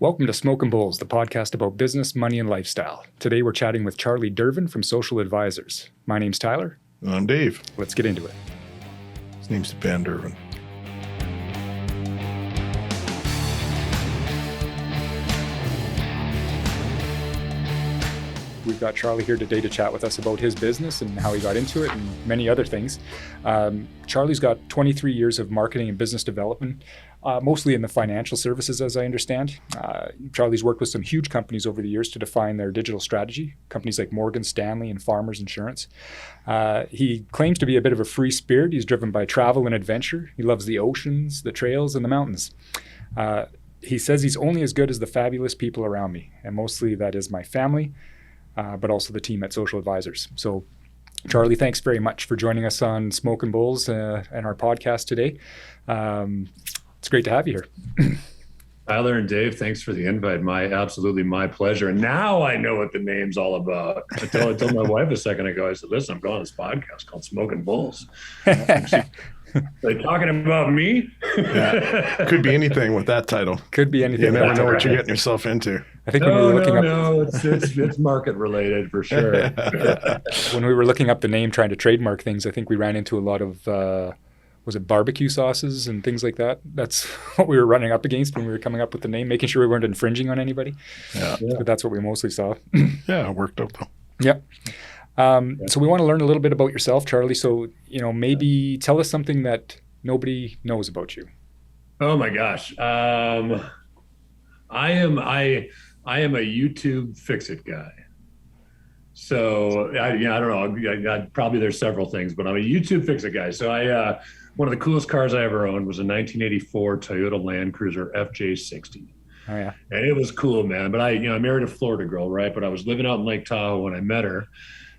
Welcome to Smokin Bulls, the podcast about business, money, and lifestyle. Today we're chatting with Charlie Derven from Social Advisors. My name's Tyler. And I'm Dave. Let's get into it. His name's Van Derven. We've got Charlie here today to chat with us about his business and how he got into it and many other things. Charlie's got 23 years of marketing and business development, mostly in the financial services, as I understand. Charlie's worked with some huge companies over the years to define their digital strategy, companies like Morgan Stanley and Farmers Insurance. He claims to be a bit of a free spirit. He's driven by travel and adventure. He loves the oceans, the trails, and the mountains. He says he's only as good as the fabulous people around me, and mostly that is my family, but also the team at Social Advisors. So, Charlie, thanks very much for joining us on Smokin Bulls and our podcast today. It's great to have you here. Tyler and Dave, thanks for the invite. Absolutely my pleasure. And now I know what the name's all about. I told my wife a second ago, I said, listen, I'm going on this podcast called Smokin Bulls. Are they talking about me? Yeah. Could be anything with that title. Could be anything. You never know what you're getting yourself into. I think when we were looking up, it's market related for sure. When we were looking up the name, trying to trademark things, I think we ran into a lot of was it barbecue sauces and things like that? That's what we were running up against when we were coming up with the name, making sure we weren't infringing on anybody. Yeah. But that's what we mostly saw. Yeah, it worked out though. Yep. So we want to learn a little bit about yourself, Charlie. So, maybe tell us something that nobody knows about you. Oh my gosh. I am a YouTube fix-it guy. So I don't know. Probably there's several things, but I'm a YouTube fix-it guy. So one of the coolest cars I ever owned was a 1984 Toyota Land Cruiser FJ60. Oh yeah. And it was cool, man. But I married a Florida girl, right? But I was living out in Lake Tahoe when I met her.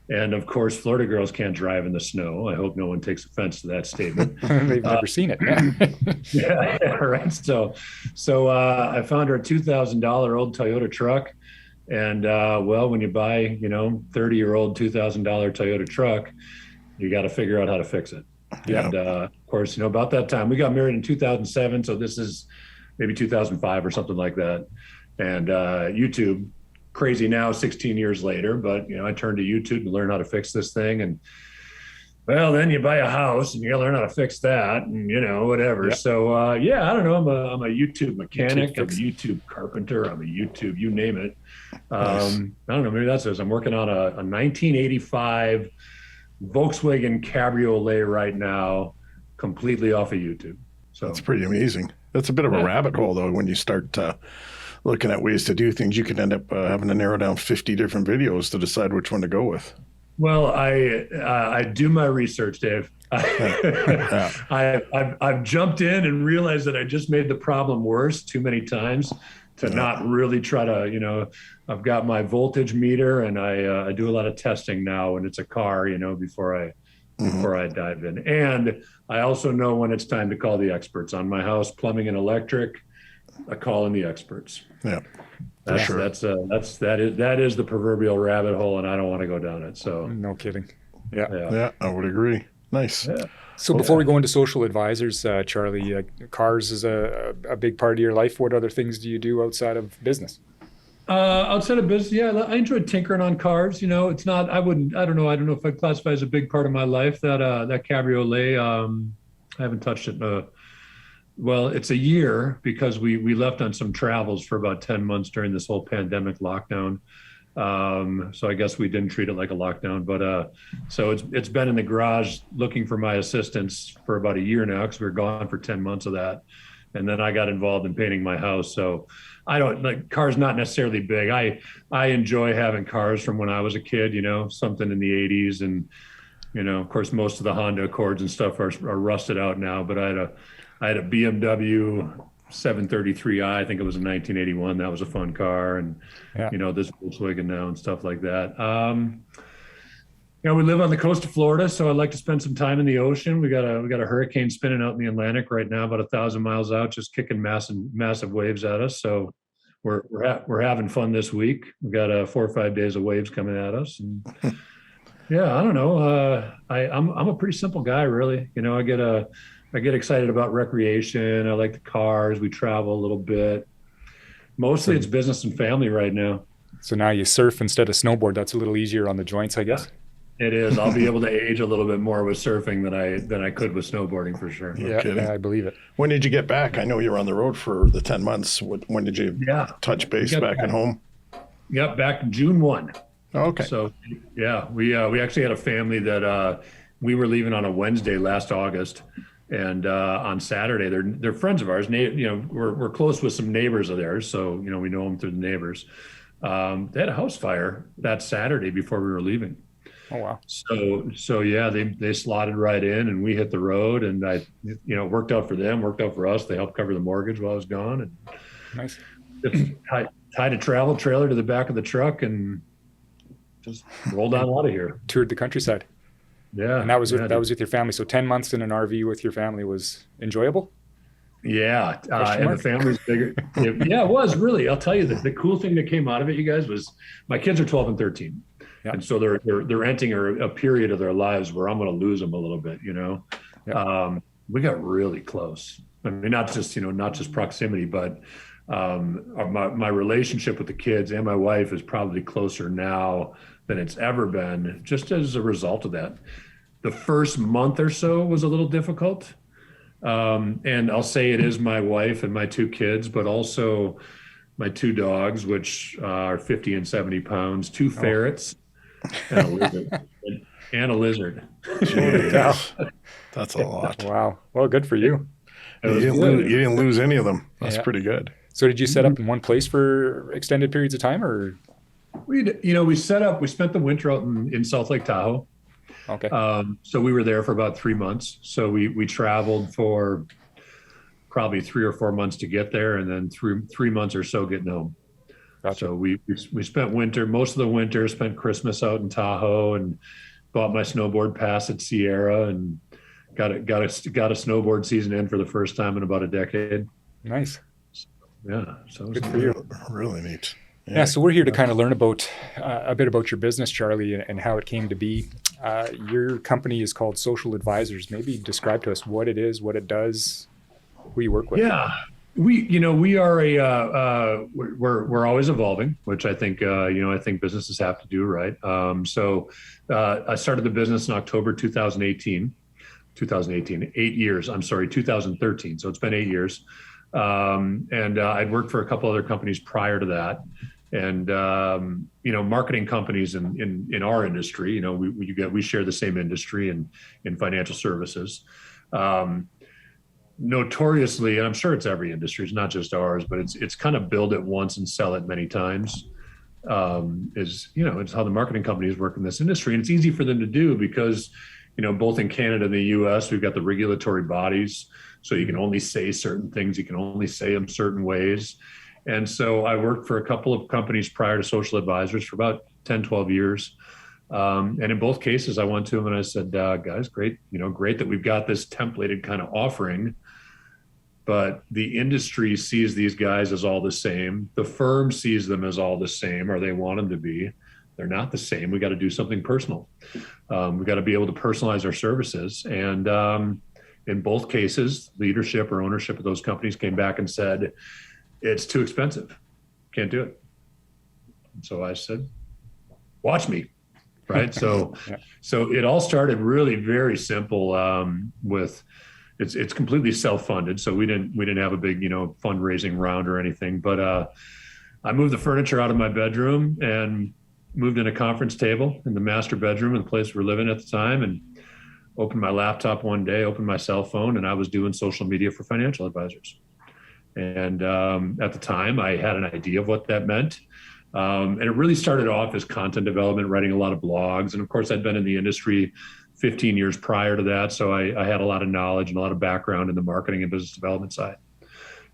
And of course, Florida girls can't drive in the snow. I hope no one takes offense to that statement. They've never seen it. Yeah, right. So I found her a $2,000 old Toyota truck. And when you buy, 30-year-old $2,000 Toyota truck, you got to figure out how to fix it. Yeah. And of course, about that time, we got married in 2007. So this is maybe 2005 or something like that. And YouTube, crazy now 16 years later, but I turned to YouTube to learn how to fix this thing. And then you buy a house and you gotta learn how to fix that and whatever. Yep. So I don't know, I'm a YouTube mechanic, I'm a YouTube carpenter, I'm a YouTube, you name it. Nice. I don't know, maybe that's it. I'm working on a 1985 Volkswagen Cabriolet right now, completely off of YouTube. So that's pretty amazing. That's a bit of a rabbit hole though. When you start looking at ways to do things, you could end up having to narrow down 50 different videos to decide which one to go with. Well, I do my research, Dave. I've jumped in and realized that I just made the problem worse too many times to not really try to, I've got my voltage meter and I do a lot of testing now when it's a car, before I dive in. And I also know when it's time to call the experts on my house, plumbing and electric. I call in the experts. Yeah, that's sure. That is the proverbial rabbit hole, and I don't want to go down it. So no kidding. Yeah, I would agree. Nice. Yeah. So before we go into Social Advisors, Charlie, cars is a big part of your life. What other things do you do outside of business? Outside of business, I enjoy tinkering on cars. It's not. I don't know if I'd classify as a big part of my life. That Cabriolet, I haven't touched it. Well, it's a year because we left on some travels for about 10 months during this whole pandemic lockdown. So I guess we didn't treat it like a lockdown, but so it's been in the garage looking for my assistance for about a year now because we were gone for 10 months of that. And then I got involved in painting my house. So I don't like cars, not necessarily big. I enjoy having cars from when I was a kid, something in the 80s. And, of course, most of the Honda Accords and stuff are rusted out now, but I had a BMW 733i. I think it was in 1981. That was a fun car. And, this Volkswagen now and stuff like that. We live on the coast of Florida, so I like to spend some time in the ocean. We got a hurricane spinning out in the Atlantic right now, about 1,000 miles out, just kicking massive waves at us. So we're having fun this week. We got 4 or 5 days of waves coming at us. And I don't know. I'm a pretty simple guy, really. I get excited about recreation. I like the cars. We travel a little bit. Mostly it's business and family right now. So now you surf instead of snowboard. That's a little easier on the joints, I guess. It is. I'll be able to age a little bit more with surfing than I could with snowboarding for sure. Yeah, kidding. yeah, I believe it. When did you get back? I know you were on the road for the 10 months. When did you touch base back at home? Yep, back June 1. Okay. So yeah, we actually had a family that we were leaving on a Wednesday last August, and on Saturday they're friends of ours. We're close with some neighbors of theirs, so we know them through the neighbors. They had a house fire that Saturday before we were leaving. Oh wow. So yeah, they slotted right in, and we hit the road, and I worked out for them, worked out for us. They helped cover the mortgage while I was gone, and Nice. just tied a travel trailer to the back of the truck and just rolled on out of here. Toured the countryside. Yeah, And that was with your family. So 10 months in an RV with your family was enjoyable? Yeah, Question and mark? the family's bigger. Yeah, it was really. I'll tell you the cool thing that came out of it, you guys, was my kids are 12 and 13, Yeah. and so they're entering a period of their lives where I'm going to lose them a little bit. Yeah. We got really close. I mean, not just proximity, but my relationship with the kids and my wife is probably closer now than it's ever been, just as a result of that. The first month or so was a little difficult. And I'll say it is my wife and my two kids, but also my two dogs, which are 50 and 70 pounds, two ferrets, and a lizard. Jeez. That's a lot. Wow. Well, good for you. You didn't lose any of them. That's Yeah. pretty good. So did you set up in one place for extended periods of time, or? We spent the winter out in South Lake Tahoe. Okay. So we were there for about 3 months. So we traveled for probably 3 or 4 months to get there, and then 3 months or so getting home. Gotcha. So we spent most of the winter, spent Christmas out in Tahoe, and bought my snowboard pass at Sierra, and got a snowboard season in for the first time in about a decade. Nice. Yeah, so it was Good for you. Really neat. Yeah, so we're here to kind of learn about a bit about your business, Charlie, and how it came to be. Your company is called Social Advisors. Maybe describe to us what it is, what it does, who you work with. Yeah, we are we're always evolving, which I think I think businesses have to do, right? So I started the business in October 2018, 8 years. I'm sorry, 2013. So it's been 8 years. And I'd worked for a couple other companies prior to that. And, marketing companies in our industry, we share the same industry in financial services. Notoriously, and I'm sure it's every industry, it's not just ours, but it's kind of build it once and sell it many times. It's how the marketing companies work in this industry. And it's easy for them to do because, both in Canada and the US, we've got the regulatory bodies. So you can only say certain things. You can only say them certain ways. And so I worked for a couple of companies prior to Social Advisors for about 10, 12 years. And in both cases, I went to them and I said, guys, great that we've got this templated kind of offering, but the industry sees these guys as all the same. The firm sees them as all the same, or they want them to be. They're not the same. We got to do something personal. We got to be able to personalize our services. And in both cases, leadership or ownership of those companies came back and said, it's too expensive. Can't do it. And so I said, watch me. Right. So, Yeah. So it all started really very simple with it's completely self-funded. So we didn't have a big, fundraising round or anything, but I moved the furniture out of my bedroom and moved in a conference table in the master bedroom in the place we're living at the time, and opened my laptop one day, opened my cell phone, and I was doing social media for financial advisors. And at the time, I had an idea of what that meant. And it really started off as content development, writing a lot of blogs. And of course, I'd been in the industry 15 years prior to that. So I had a lot of knowledge and a lot of background in the marketing and business development side.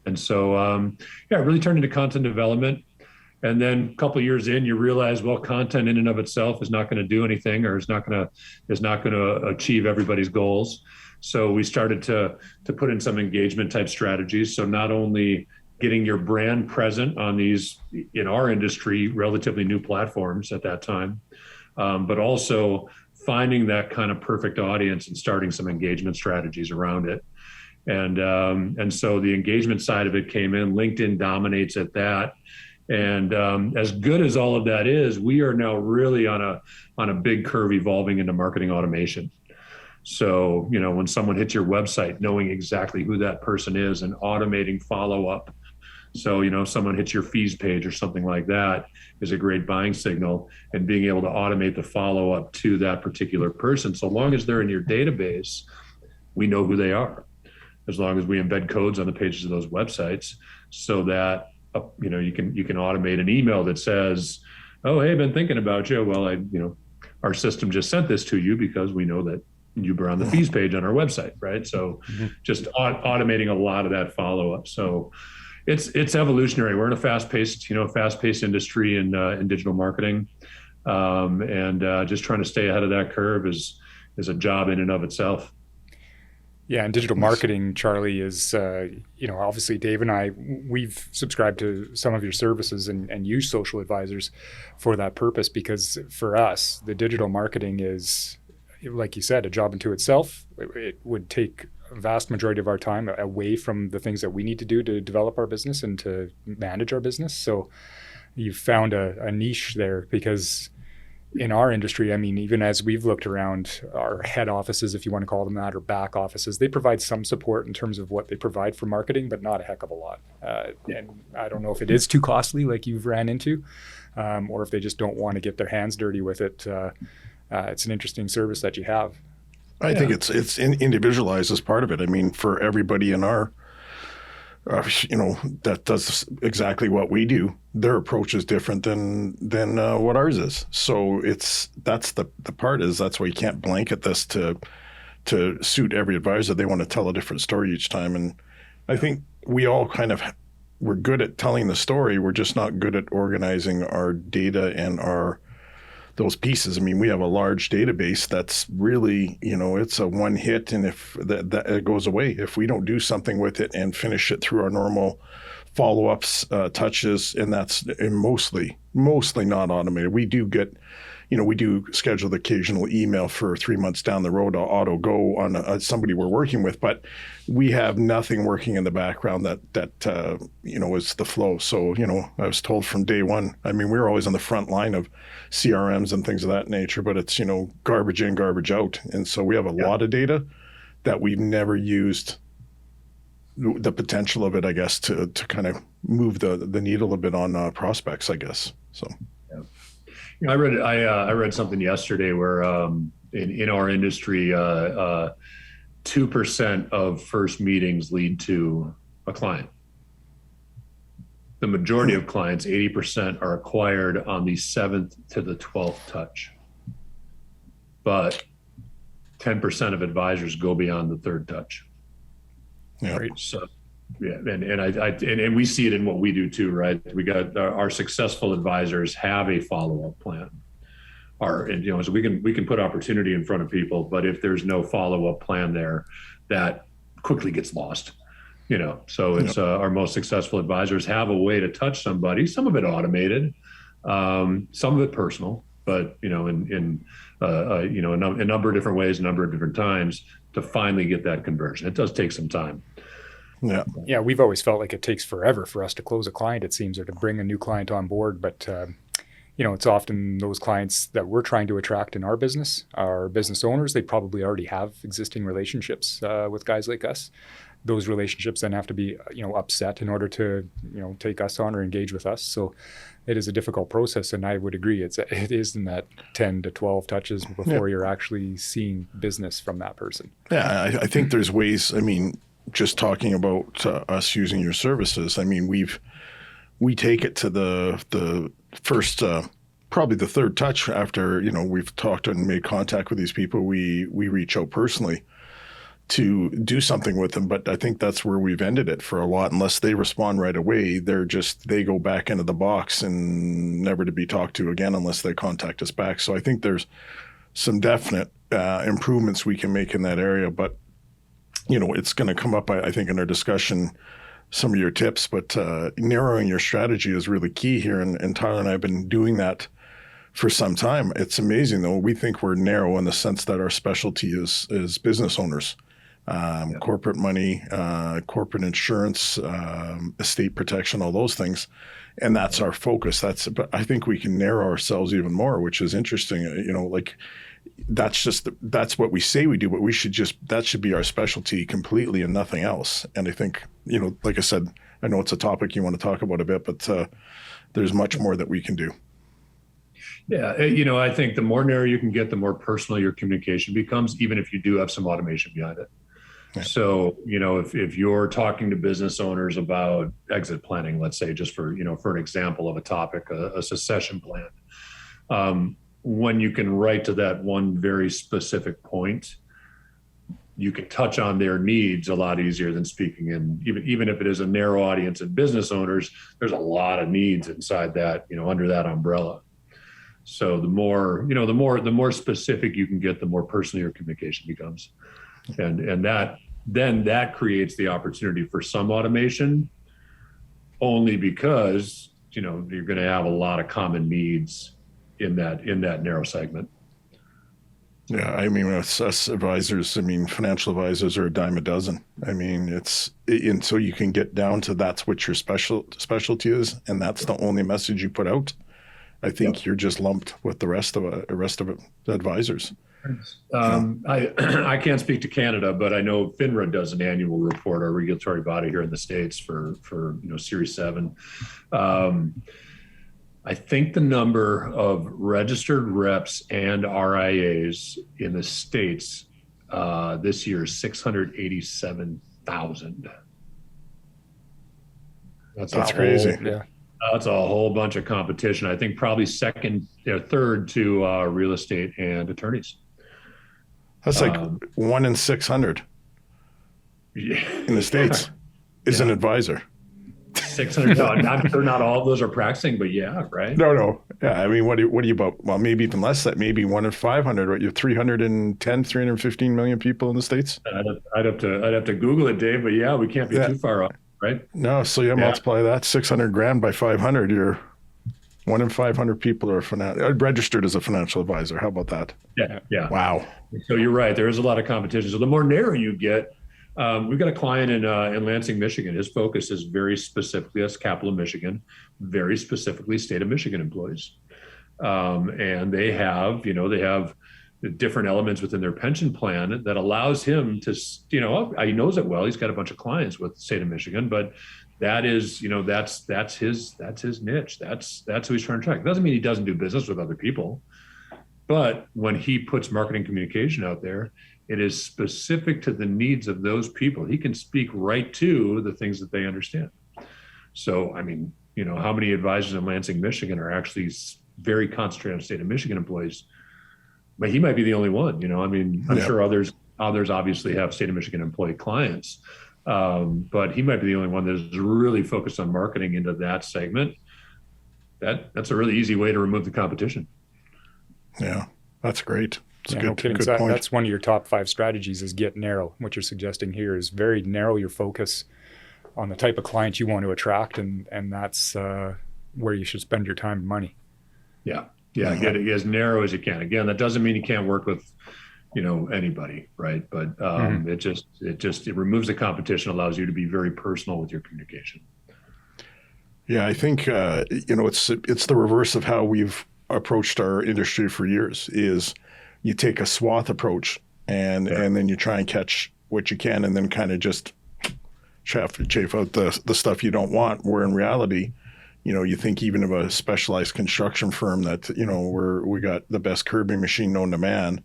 And so, it really turned into content development. And then a couple of years in, you realize, well, content in and of itself is not going to do anything, or is not going to achieve everybody's goals. So we started to put in some engagement type strategies. So not only getting your brand present on these, in our industry, relatively new platforms at that time, but also finding that kind of perfect audience and starting some engagement strategies around it. And so the engagement side of it came in. LinkedIn dominates at that. And as good as all of that is, we are now really on a big curve evolving into marketing automation. So, when someone hits your website, knowing exactly who that person is and automating follow-up. So, if someone hits your fees page or something like that is a great buying signal, and being able to automate the follow-up to that particular person. So long as they're in your database, we know who they are. As long as we embed codes on the pages of those websites, so that you can automate an email that says, "Oh, hey, been thinking about you. Well, our system just sent this to you because we know that you were on the fees page on our website," right? So just automating a lot of that follow-up. So it's evolutionary. We're in a fast-paced industry in digital marketing, and just trying to stay ahead of that curve is a job in and of itself. Yeah, and digital marketing, Charlie, is, obviously Dave and I, we've subscribed to some of your services and use social advisors for that purpose, because for us, the digital marketing is, like you said, a job unto itself. It would take a vast majority of our time away from the things that we need to do to develop our business and to manage our business. So you've found a niche there, because in our industry, I mean, even as we've looked around our head offices, if you want to call them that, or back offices, they provide some support in terms of what they provide for marketing, but not a heck of a lot. And I don't know if it is too costly, like you've ran into, or if they just don't want to get their hands dirty with it. It's an interesting service that you have. I think it's individualized as part of it. I mean, for everybody in our, that does exactly what we do, their approach is different than what ours is. So that's the part is that's why you can't blanket this to suit every advisor. They want to tell a different story each time. And I think we all we're good at telling the story. We're just not good at organizing our data and those pieces. I mean, we have a large database that's really, it's a one hit, and if that it goes away, if we don't do something with it and finish it through our normal follow-ups, touches, and that's mostly not automated. We do get, we do schedule the occasional email for 3 months down the road to auto go on somebody we're working with, but we have nothing working in the background that is the flow. So, I was told from day one, I mean, we were always on the front line of CRMs and things of that nature, but it's, garbage in, garbage out. And so we have a lot of data that we've never used the potential of it, I guess, to kind of move the needle a bit on prospects, I guess. So. I read something yesterday where in our industry, 2% of first meetings lead to a client. The majority of clients, 80%, are acquired on the 7th to the 12th touch. But 10% of advisors go beyond the 3rd touch. Yeah. Right. So, yeah, and we see it in what we do too, right? We got our successful advisors have a follow-up plan. So we can put opportunity in front of people, but if there's no follow-up plan there, that quickly gets lost. So it's our most successful advisors have a way to touch somebody. Some of it automated, some of it personal, but in a number of different ways, a number of different times to finally get that conversion. It does take some time. Yeah, we've always felt like it takes forever for us to close a client, it seems, or to bring a new client on board. But, it's often those clients that we're trying to attract in our business, our business owners, they probably already have existing relationships with guys like us. Those relationships then have to be, upset in order to, take us on or engage with us. So it is a difficult process. And I would agree, it is in that 10 to 12 touches before you're actually seeing business from that person. Yeah, I think there's ways, just talking about us using your services, we take it to the first, probably the 3rd touch after, we've talked and made contact with these people. We reach out personally to do something with them. But I think that's where we've ended it for a lot. Unless they respond right away, they go back into the box and never to be talked to again unless they contact us back. So I think there's some definite improvements we can make in that area. But it's going to come up, I think, in our discussion, some of your tips, but narrowing your strategy is really key here. And Tyler and I have been doing that for some time. It's amazing, though. We think we're narrow in the sense that our specialty is business owners. corporate money, corporate insurance, estate protection, all those things. And that's our focus. But I think we can narrow ourselves even more, which is interesting. Like that's what we say we do, but that should be our specialty completely and nothing else. And I think, like I said, I know it's a topic you want to talk about a bit, but there's much more that we can do. Yeah, I think the more narrow you can get, the more personal your communication becomes, even if you do have some automation behind it. Yeah. So, if you're talking to business owners about exit planning, let's say, just for an example of a topic, a succession plan, when you can write to that one very specific point, you can touch on their needs a lot easier than speaking in, even if it is a narrow audience of business owners, there's a lot of needs inside that, under that umbrella. So the more specific you can get, the more personal your communication becomes. And that creates the opportunity for some automation, only because, you're going to have a lot of common needs in that narrow segment. Yeah, I mean, us advisors, financial advisors are a dime a dozen. And so you can get down to that's what your specialty is, and that's the only message you put out. I think you're just lumped with the rest of the advisors. I can't speak to Canada, but I know FINRA does an annual report, our regulatory body here in the States for Series 7. I think the number of registered reps and RIAs in the States this year is 687,000. That's crazy. Yeah. That's a whole bunch of competition. I think probably third to real estate and attorneys. That's like 1 in 600 in the States is an advisor. 600. No, I'm sure not all of those are practicing, but yeah, right. No. Yeah, what are you about? Well, maybe even less. That maybe 1 in 500. Right? You have 315 million people in the States. I'd have to Google it, Dave. But yeah, we can't be too far off, right? No, so you multiply that 600 grand by 500. You're 1 in 500 people are registered as a financial advisor. How about that? Yeah. Wow. So you're right. There is a lot of competition. So the more narrow you get. We've got a client in Lansing, Michigan. His focus is very specifically, that's capital of Michigan, very specifically state of Michigan employees. And they have different elements within their pension plan that allows him to, he knows it well. He's got a bunch of clients with the state of Michigan, but that is, that's his niche. That's who he's trying to track. It doesn't mean he doesn't do business with other people, but when he puts marketing communication out there, it is specific to the needs of those people. He can speak right to the things that they understand. So, how many advisors in Lansing, Michigan are actually very concentrated on state of Michigan employees? But he might be the only one, I'm sure others obviously have state of Michigan employee clients. But he might be the only one that is really focused on marketing into that segment. That's a really easy way to remove the competition. Yeah, that's great. No kidding. That's one of your top 5 strategies is get narrow. What you're suggesting here is very narrow your focus on the type of client you want to attract, and that's where you should spend your time and money. Yeah. Get it as narrow as you can. Again, that doesn't mean you can't work with, anybody, right? But it removes the competition, allows you to be very personal with your communication. Yeah, I think it's the reverse of how we've approached our industry for years. Is you take a swath approach and then you try and catch what you can and then kind of just chafe out the stuff you don't want, where in reality, you think even of a specialized construction firm that, we got the best curbing machine known to man.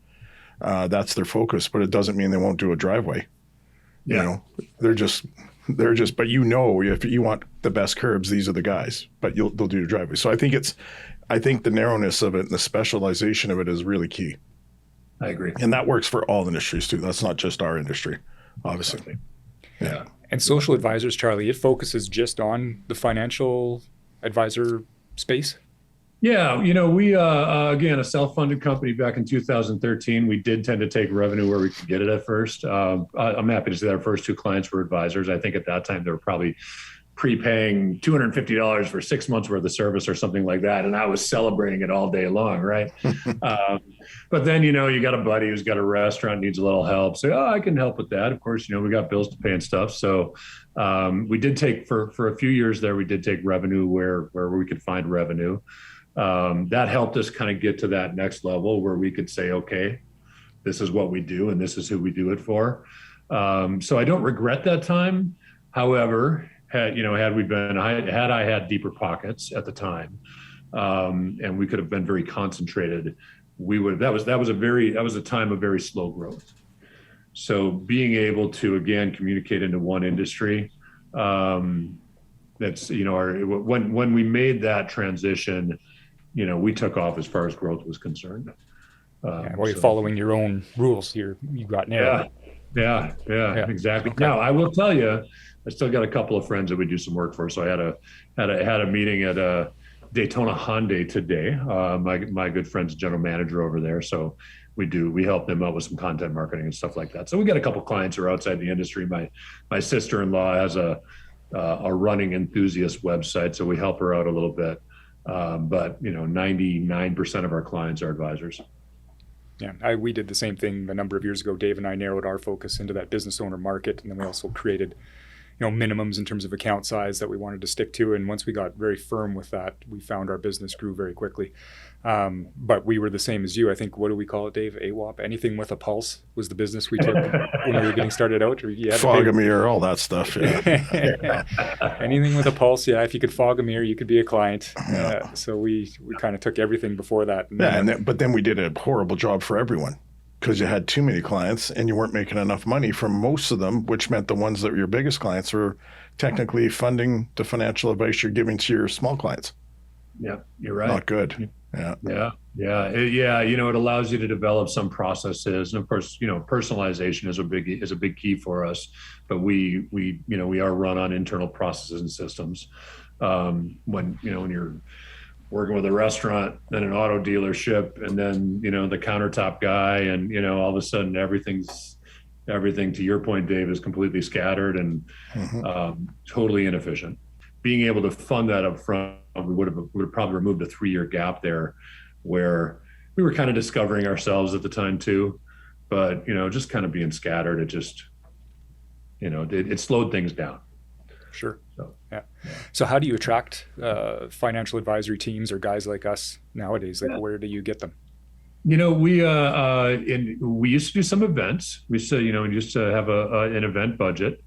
That's their focus, but it doesn't mean they won't do a driveway. Yeah. They're just, but if you want the best curbs, these are the guys, but they'll do your driveway. So I think the narrowness of it and the specialization of it is really key. I agree. And that works for all industries too. That's not just our industry, obviously. Exactly. Yeah. And Social Advisors, Charlie, it focuses just on the financial advisor space? Yeah. We, again, a self-funded company back in 2013, we did tend to take revenue where we could get it at first. I'm happy to say that our first 2 clients were advisors. I think at that time, there were probably prepaying $250 for 6 months worth of service or something like that. And I was celebrating it all day long. Right. But then, you got a buddy who's got a restaurant, needs a little help. Say, oh, I can help with that. Of course, we got bills to pay and stuff. So we did take for a few years there, we did take revenue where we could find revenue. That helped us kind of get to that next level where we could say, okay, this is what we do and this is who we do it for. So I don't regret that time. However, had I had deeper pockets at the time, and we could have been very concentrated, that was a time of very slow growth. So being able to again communicate into one industry, that's when we made that transition, we took off as far as growth was concerned. You're following your own rules. You got narrow. Yeah, exactly. Okay. Now I will tell you, I still got a couple of friends that we do some work for. So I had a meeting at Daytona Hyundai today. My good friend's general manager over there. So we help them out with some content marketing and stuff like that. So we got a couple of clients who are outside the industry. My sister-in-law has a running enthusiast website, so we help her out a little bit. But 99% of our clients are advisors. Yeah, we did the same thing a number of years ago. Dave and I narrowed our focus into that business owner market, and then we also created, minimums in terms of account size that we wanted to stick to. And once we got very firm with that, we found our business grew very quickly. But we were the same as you. I think, what do we call it, Dave? AWOP? Anything with a pulse was the business we took when we were getting started out. Fog a mirror, all that stuff. Yeah. Anything with a pulse, yeah. If you could fog a mirror, you could be a client. So we kind of took everything before that. But then we did a horrible job for everyone because you had too many clients and you weren't making enough money from most of them, which meant the ones that were your biggest clients were technically funding the financial advice you're giving to your small clients. Yeah, you're right. Not good. Yeah. It allows you to develop some processes, and of course, personalization is a big key for us. But we are run on internal processes and systems. When you're working with a restaurant and an auto dealership, and then the countertop guy, and all of a sudden everything to your point, Dave, is completely scattered and totally inefficient. Being able to fund that up front, we would have probably removed a 3-year gap there where we were kind of discovering ourselves at the time too. But, just kind of being scattered, it just, it slowed things down. Sure. So how do you attract financial advisory teams or guys like us nowadays? Where do you get them? We used to do some events. We used to have an event budget.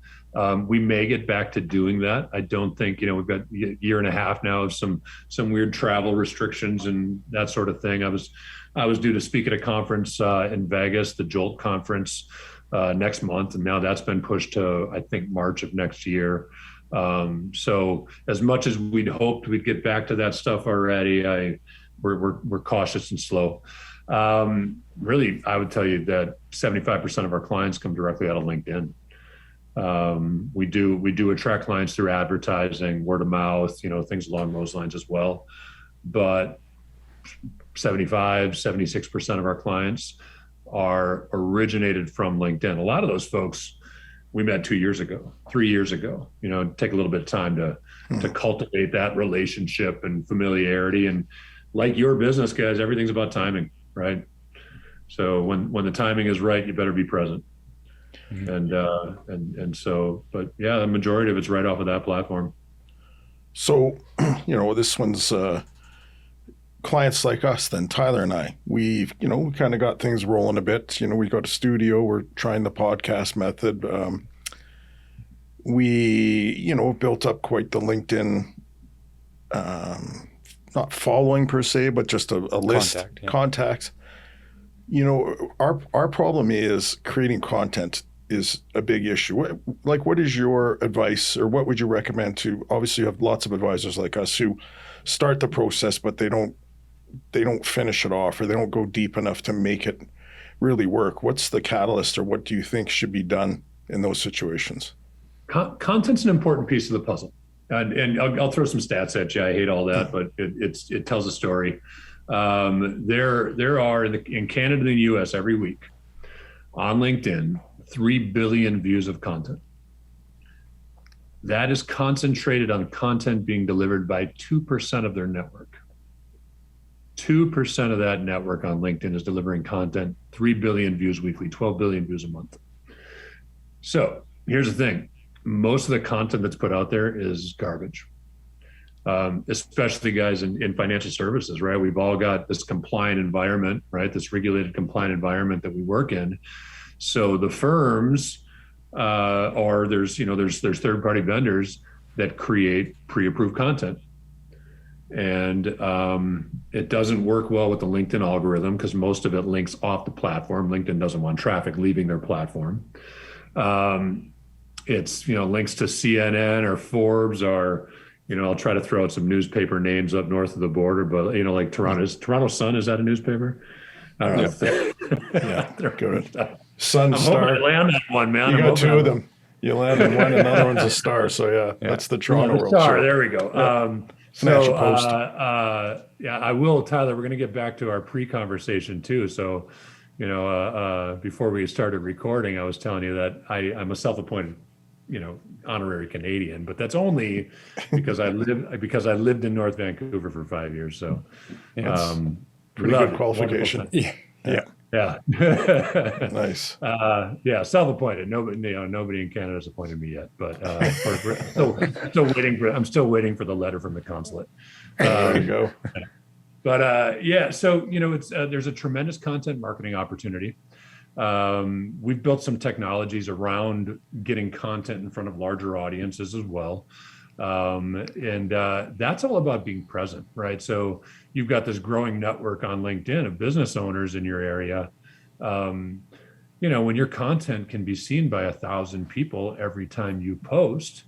We may get back to doing that. I don't think, we've got a year and a half now of some weird travel restrictions and that sort of thing. I was due to speak at a conference in Vegas, the Jolt conference, next month. And now that's been pushed to, I think, March of next year. So as much as we'd hoped we'd get back to that stuff already, we're cautious and slow. Really, I would tell you that 75% of our clients come directly out of LinkedIn. We do attract clients through advertising, word of mouth, things along those lines as well. But 76% of our clients are originated from LinkedIn. A lot of those folks we met 2 years ago, 3 years ago. Take a little bit of time to cultivate that relationship and familiarity. And like your business, guys, everything's about timing, right? So when the timing is right, you better be present. And so, but yeah, the majority of it's right off of that platform. So, this one's clients like us, then Tyler and I, we kind of got things rolling a bit. We got a studio, we're trying the podcast method. We, built up quite the LinkedIn, not following per se, but just a list, contacts. Our problem is creating content is a big issue. What is your advice, or what would you recommend to, obviously you have lots of advisors like us who start the process, but they don't finish it off, or they don't go deep enough to make it really work. What's the catalyst, or what do you think should be done in those situations? Content's an important piece of the puzzle. And I'll throw some stats at you. I hate all that, but it tells a story. There are in Canada and the US every week on LinkedIn, 3 billion views of content. That is concentrated on content being delivered by 2% of their network. 2% of that network on LinkedIn is delivering content, 3 billion views weekly, 12 billion views a month. So here's the thing. Most of the content that's put out there is garbage, especially guys in financial services, right? We've all got this compliant environment, right? This regulated compliant environment that we work in. So the firms, or there's third-party vendors that create pre-approved content. And it doesn't work well with the LinkedIn algorithm because most of it links off the platform. LinkedIn doesn't want traffic leaving their platform. It's, links to CNN or Forbes or, I'll try to throw out some newspaper names up north of the border, but, like Toronto Sun, is that a newspaper? I don't know. Yeah, they're good. Sun, I'm Star. hoping I land that one, man. You got two of them. You landed one, another one's a Star. So yeah. That's the Toronto World Star. Show. There we go. Financial Post. I will, Tyler. We're going to get back to our pre-conversation too. So, before we started recording, I was telling you that I'm a self-appointed, honorary Canadian, but that's only because I lived in North Vancouver for 5 years. So, pretty good qualification. Yeah. Nice. Self-appointed. Nobody in Canada has appointed me yet, but I'm still waiting for the letter from the consulate. There you go. But so it's there's a tremendous content marketing opportunity. We've built some technologies around getting content in front of larger audiences as well. And that's all about being present, right? So you've got this growing network on LinkedIn of business owners in your area. When your content can be seen by 1,000 people every time you post,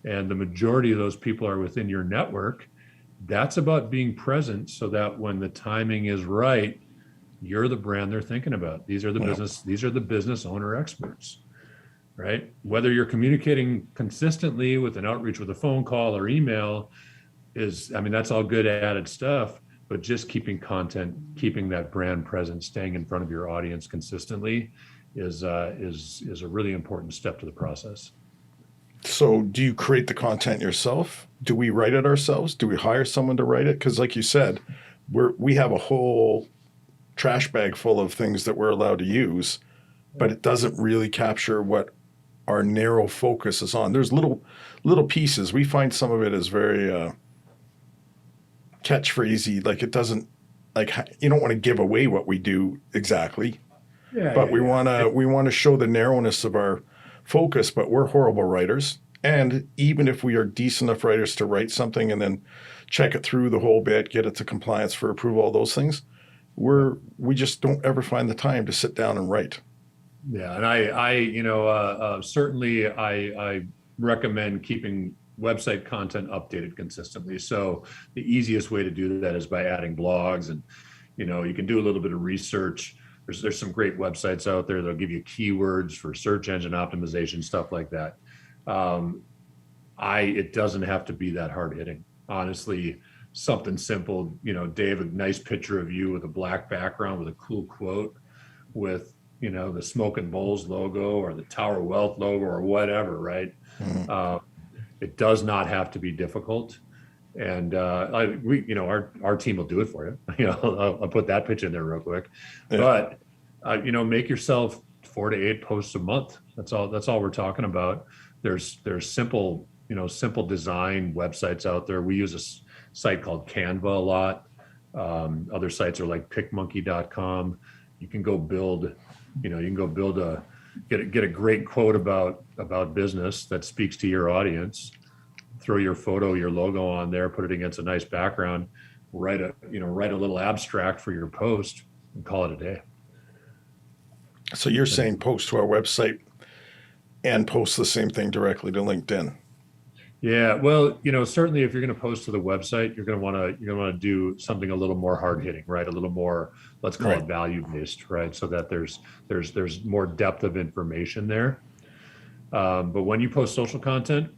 and the majority of those people are within your network, that's about being present so that when the timing is right, you're the brand they're thinking about. These are the business owner experts. Right? Whether you're communicating consistently with an outreach with a phone call or email that's all good added stuff, but just keeping that brand present, staying in front of your audience consistently is a really important step to the process. So do you create the content yourself? Do we write it ourselves? Do we hire someone to write it? Because like you said, we have a whole trash bag full of things that we're allowed to use, but it doesn't really capture what our narrow focus is on. There's little pieces. We find some of it is very catchphrasey. Like it doesn't, like you don't want to give away what we do exactly. But we want to show the narrowness of our focus. But we're horrible writers, and even if we are decent enough writers to write something and then check it through the whole bit, get it to compliance for approval, all those things, we just don't ever find the time to sit down and write. Yeah, and I certainly I recommend keeping website content updated consistently. So the easiest way to do that is by adding blogs, and you can do a little bit of research. There's some great websites out there that'll give you keywords for search engine optimization, stuff like that. It doesn't have to be that hard hitting. Honestly, something simple. Dave, a nice picture of you with a black background with a cool quote with the Smokin Bulls logo or the Tower Wealth logo or whatever, right? Mm-hmm. It does not have to be difficult. And our team will do it for you. I'll put that pitch in there real quick. Yeah. But make yourself 4 to 8 posts a month. That's all we're talking about. There's simple design websites out there. We use a site called Canva a lot. Other sites are like pickmonkey.com. You can go build get a great quote about business that speaks to your audience. Throw your photo, your logo on there, put it against a nice background, write a little abstract for your post, and call it a day. So you're saying post to our website and post the same thing directly to LinkedIn? Yeah, well, certainly if you're going to post to the website, you're going to want to do something a little more hard hitting, right? A little more, let's call it value based, right? So that there's more depth of information there. But when you post social content,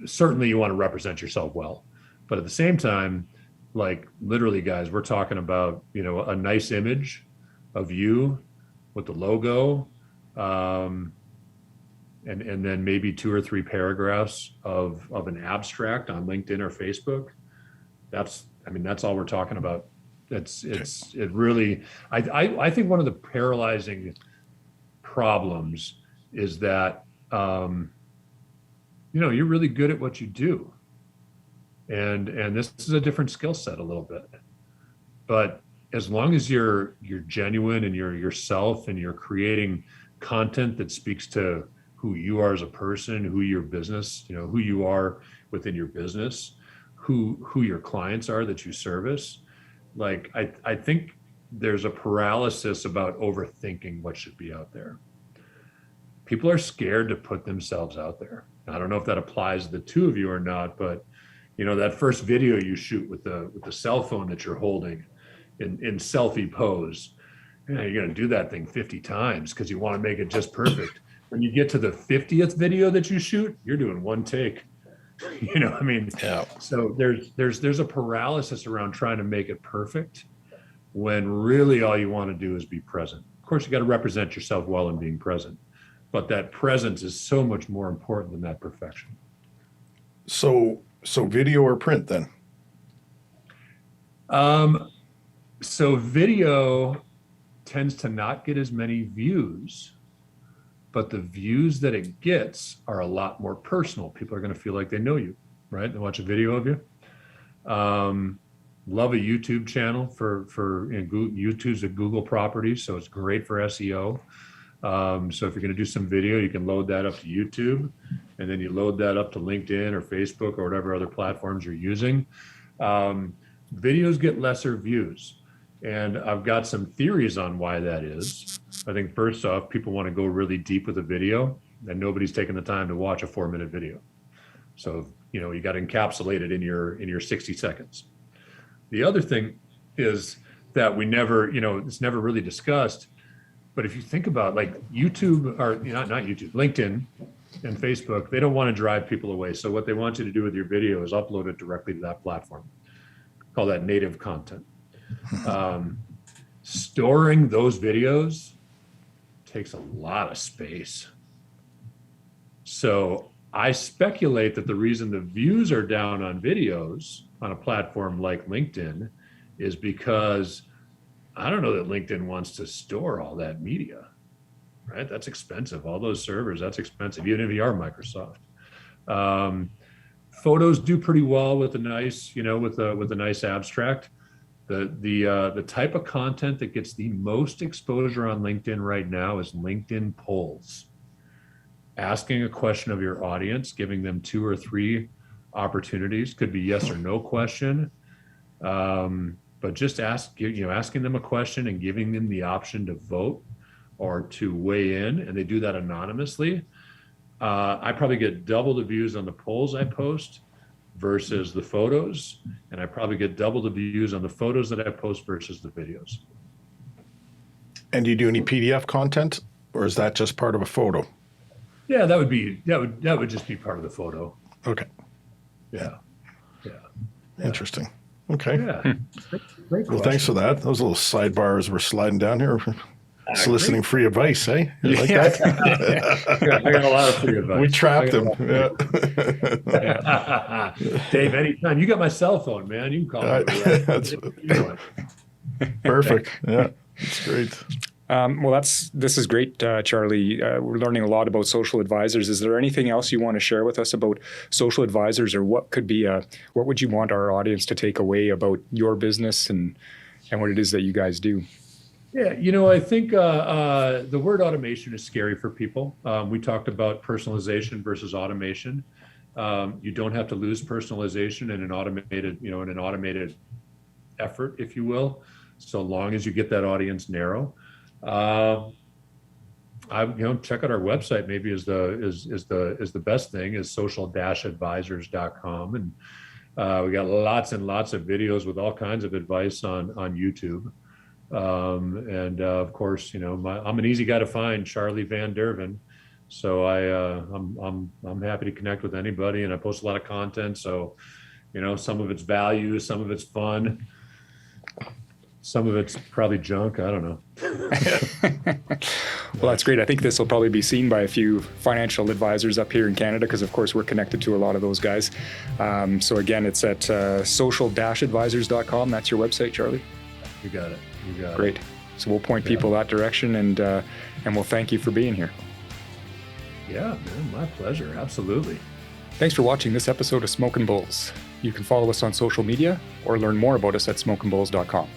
certainly you want to represent yourself well, but at the same time, like literally, guys, we're talking about a nice image of you with the logo. and then maybe 2 or 3 paragraphs of an abstract on LinkedIn or Facebook. That's all we're talking about. It really, I think one of the paralyzing problems is that, you're really good at what you do. And this is a different skill set a little bit, but as long as you're genuine and you're yourself and you're creating content that speaks to who you are as a person, who your business, who you are within your business, who your clients are that you service. Like, I think there's a paralysis about overthinking what should be out there. People are scared to put themselves out there. I don't know if that applies to the two of you or not, but that first video you shoot with the cell phone that you're holding in selfie pose, you're going to do that thing 50 times because you want to make it just perfect. When you get to the 50th video that you shoot, you're doing one take. Yeah. So there's a paralysis around trying to make it perfect when really all you want to do is be present. Of course, you got to represent yourself well in being present, but that presence is so much more important than that perfection. So video or print then? So video tends to not get as many views, but the views that it gets are a lot more personal. People are going to feel like they know you, right? They watch a video of you. Love a YouTube channel for YouTube's a Google property, so it's great for SEO. So if you're going to do some video, you can load that up to YouTube, and then you load that up to LinkedIn or Facebook or whatever other platforms you're using. Videos get lesser views, and I've got some theories on why that is. I think first off, people want to go really deep with a video, and nobody's taking the time to watch a 4-minute video. So, you got to encapsulate it in your 60 seconds. The other thing is that we never, it's never really discussed. But if you think about like YouTube or not YouTube, LinkedIn and Facebook, they don't want to drive people away. So what they want you to do with your video is upload it directly to that platform. Call that native content. Storing those videos takes a lot of space. So I speculate that the reason the views are down on videos on a platform like LinkedIn is because I don't know that LinkedIn wants to store all that media, right? That's expensive. All those servers, that's expensive, even if you are Microsoft. Photos do pretty well with a nice, with a nice abstract. The type of content that gets the most exposure on LinkedIn right now is LinkedIn polls. Asking a question of your audience, giving them 2 or 3 opportunities, could be yes or no question. But just asking them a question and giving them the option to vote or to weigh in, and they do that anonymously. I probably get double the views on the polls I post versus the photos, and I probably get double the views on the photos that I post versus the videos. And do you do any PDF content, or is that just part of a photo? Yeah, that would just be part of the photo. Okay. Yeah. Interesting. Okay. Yeah. Great Well, thanks for that. Those little sidebars we're sliding down here. Soliciting free advice, eh? You like that? I got a lot of free advice. We trapped him. Yeah. Dave, anytime. You got my cell phone, man. You can call me. That's perfect. Yeah, that's great. Well, this is great, Charlie. We're learning a lot about social advisors. Is there anything else you want to share with us about social advisors, or what would you want our audience to take away about your business and what it is that you guys do? Yeah, I think the word automation is scary for people. We talked about personalization versus automation. You don't have to lose personalization in an automated effort, if you will, so long as you get that audience narrow. Check out our website. Maybe is the best thing is social-advisors.com, and we got lots and lots of videos with all kinds of advice on YouTube. Of course, I'm an easy guy to find, Charlie Van Derven. So I'm happy to connect with anybody, and I post a lot of content. So, some of it's value, some of it's fun. Some of it's probably junk. I don't know. Well, that's great. I think this will probably be seen by a few financial advisors up here in Canada because, of course, we're connected to a lot of those guys. So again, it's at social-advisors.com. That's your website, Charlie? You got it. You got it. Great. So we'll point people that direction, and we'll thank you for being here. Yeah, man, my pleasure. Absolutely. Thanks for watching this episode of Smokin Bulls. You can follow us on social media or learn more about us at smokinbulls.com.